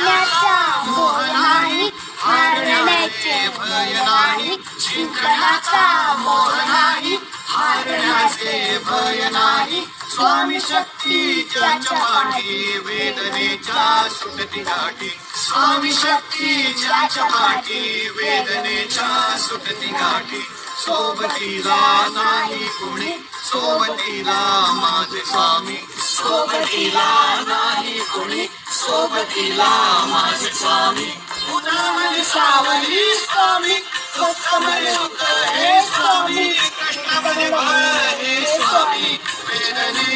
हारण्याचा मोह नाही, हारण्याचे भय नाही. जिंकण्याचा मोह नाही, हारण्याचे भय नाही. स्वामी शक्ती ज्याच्या पाठी, वेदनेच्या सुटती गाठी. स्वामी शक्ती ज्याच्या पाठी, वेदनेच्या सुटती गाठी. सोबतीला नाही कुणी, सोबतीला माझे स्वामी. सोबतीला नाही कुणी, सोबतीला माझे स्वामी. उन्हामध्ये सावली स्वामी, दुःखामध्ये सुख हे स्वामी. कष्टामध्ये भय हे स्वामी. वेदने